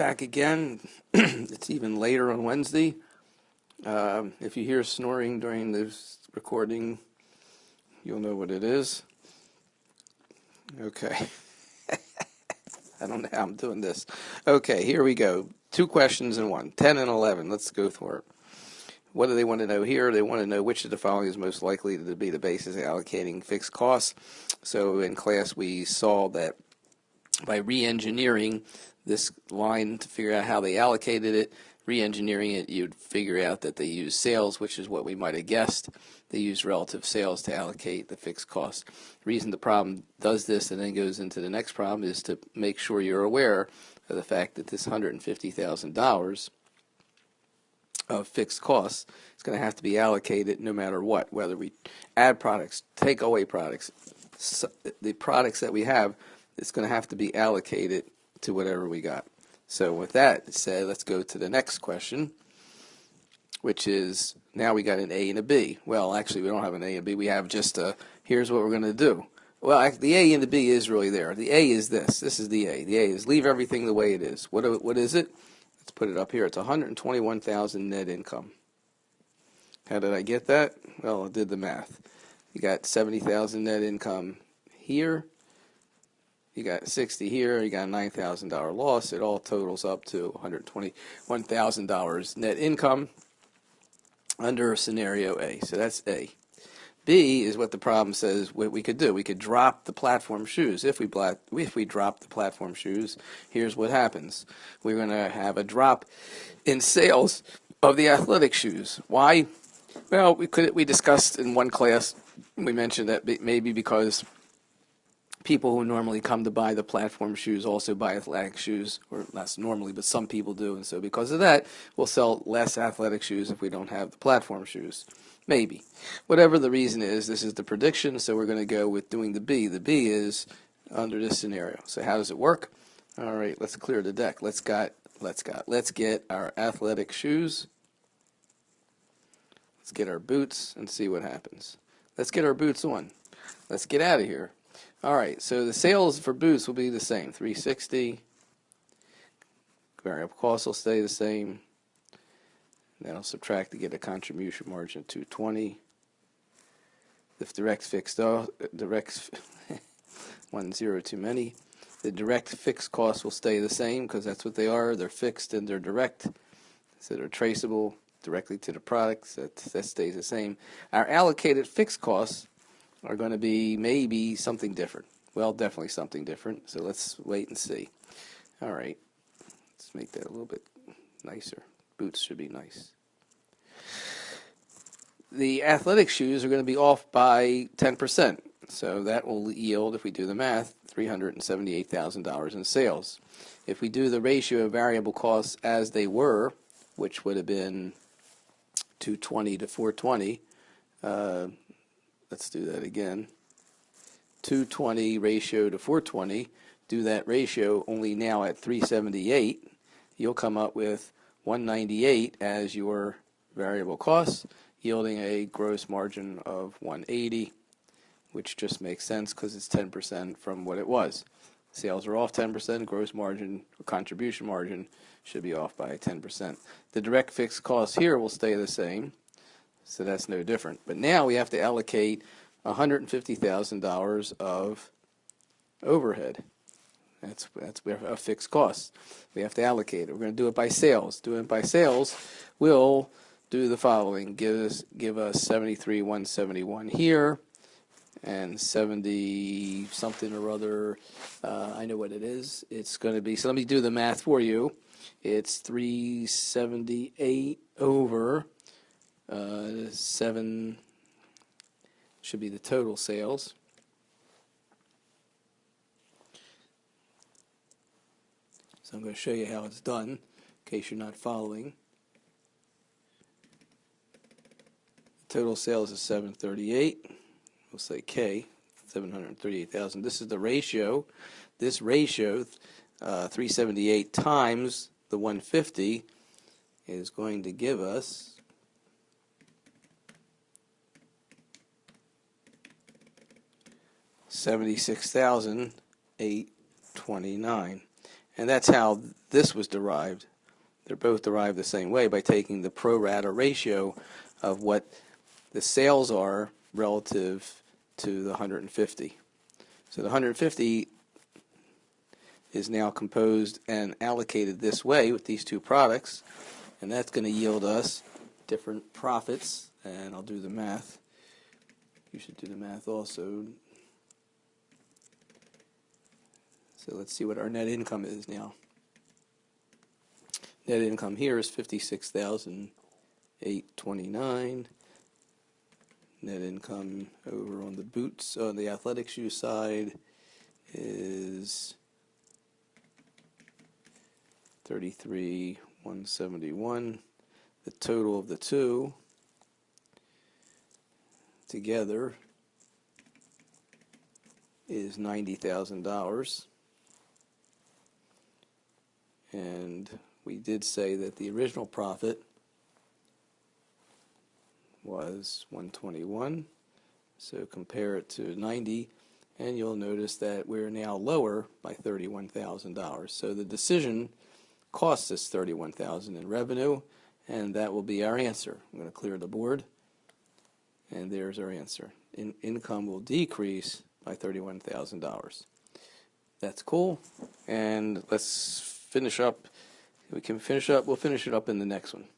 back again. It's even later on Wednesday. If you hear snoring during this recording, you'll know what it is. Okay. I don't know how I'm doing this. Okay, here we go. 2 questions in one. 10 and 11. Let's go through it. What do they want to know here? They want to know which of the following is most likely to be the basis of allocating fixed costs. So in class we saw that by re-engineering this line to figure out how they allocated it, re-engineering it, you'd figure out that they use sales, which is what we might have guessed. They use relative sales to allocate the fixed costs. The reason the problem does this and then goes into the next problem is to make sure you're aware of the fact that this $150,000 of fixed costs is going to have to be allocated no matter what, whether we add products, take away products. So the products that we have, it's going to have to be allocated to whatever we got. So with that said, let's go to the next question, which is now we got an A and a B. Well, actually, we don't have an A and B. We have just a, here's what we're going to do. Well, the A and the B is really there. The A is this. This is the A. The A is leave everything the way it is. What is it? Let's put it up here. It's 121,000 net income. How did I get that? Well, I did the math. You got 70,000 net income here. You got 60 here. You got a $9,000 loss. It all totals up to $121,000 net income under scenario A. So that's A. B is what the problem says what we could do. We could drop the platform shoes. If we drop the platform shoes, here's what happens. We're going to have a drop in sales of the athletic shoes. Why? Well, we discussed in one class, we mentioned that maybe because people who normally come to buy the platform shoes also buy athletic shoes, or not normally, but some people do, and so because of that, we'll sell less athletic shoes if we don't have the platform shoes. Maybe. Whatever the reason is, this is the prediction, so we're going to go with doing the B. The B is under this scenario. So how does it work? All right, let's clear the deck. Let's get our athletic shoes. Let's get our boots and see what happens. Let's get our boots on. Let's get out of here. All right, so the sales for boots will be the same, 360. Variable costs will stay the same. Then I'll subtract to get a contribution margin of 220. If direct fixed, direct 1 0 too many. The direct fixed costs will stay the same because that's what they are. They're fixed and they're direct, so they're traceable directly to the products. That stays the same. Our allocated fixed costs are going to be maybe something different. Well, definitely something different. So let's wait and see. All right, let's make that a little bit nicer. Boots should be nice. The athletic shoes are going to be off by 10%. So that will yield, if we do the math, $378,000 in sales. If we do the ratio of variable costs as they were, which would have been 220 to 420, let's do that again. 220 ratio to 420, do that ratio only now at 378, you'll come up with 198 as your variable costs, yielding a gross margin of 180, which just makes sense because it's 10% from what it was. Sales are off 10%, gross margin or contribution margin should be off by 10%. The direct fixed costs here will stay the same, so that's no different. But now we have to allocate $150,000 of overhead. That's a fixed cost. We have to allocate it. We're going to do it by sales. Doing it by sales will do the following: give us 73,171 here, and 70 something or other. I know what it is. It's going to be. So let me do the math for you. It's 378 over 7. Should be the total sales. So I'm going to show you how it's done, in case you're not following. The total sales is 738. We'll say K, 738,000. This is the ratio. This ratio, 378 times the 150, is going to give us 76,829. And that's how this was derived. They're both derived the same way, by taking the pro rata ratio of what the sales are relative to the 150. So the 150 is now composed and allocated this way with these two products, and that's going to yield us different profits. And I'll do the math. You should do the math also. So let's see what our net income is now. Net income here is $56,829. Net income over on the boots, on the athletic shoe side, is $33,171. The total of the two together is $90,000. And we did say that the original profit was 121. So compare it to 90, and you'll notice that we're now lower by $31,000. So the decision costs us $31,000 in revenue, and that will be our answer. I'm going to clear the board, and there's our answer. Income will decrease by $31,000. That's cool. And let's finish up. We can finish up. We'll finish it up in the next one.